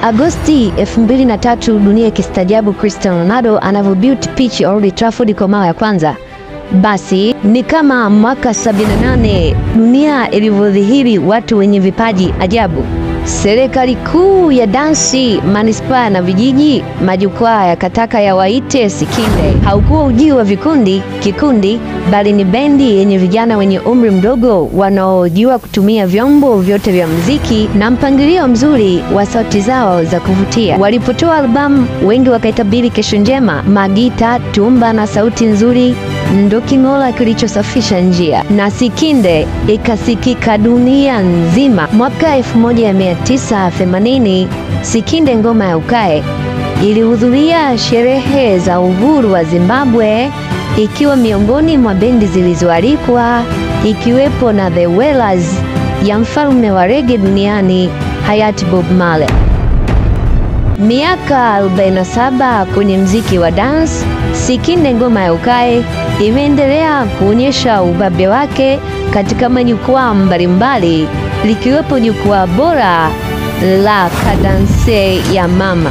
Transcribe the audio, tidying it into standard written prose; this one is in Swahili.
Agosti 2003, dunia ikistajabu Cristiano Ronaldo anavyobeat pitch Old Trafford kwa mara ya kwanza. Basi ni kama mwaka 78 dunia ilivyodhihiri watu wenye vipaji ajabu. Serikali kuu ya dansi, manispaa na vijiji, majukwaa yakataka yawaite Sikinde. Haukuwa ujio wa kikundi, bali ni bendi yenye vijana wenye umri mdogo wanaojua kutumia vyombo vyote vya muziki na mpangilio mzuri wa sauti zao za kuvutia. Walipotoa albamu, wengi wakaitabiri kesho njema. Magita, tumba na sauti nzuri ndo king'ola kilichosafisha njia, na Sikinde ikasikika dunia nzima. Mwaka 1980, Sikinde ngoma ya Ukae ilihudhuria sherehe za uhuru wa Zimbabwe, ikiwa miongoni mwa bendi zilizoalikwa, ikiwepo na The Wailers ya mfalme wa reggae duniani hayati Bob Marley. Miaka 47 kwenye mziki wa dance, Sikinde ngoma ya Ukae imeendelea kuonyesha ubabe wake katika majukwaa mbalimbali, likiwepo jukwaa bora la Kadance ya Mama.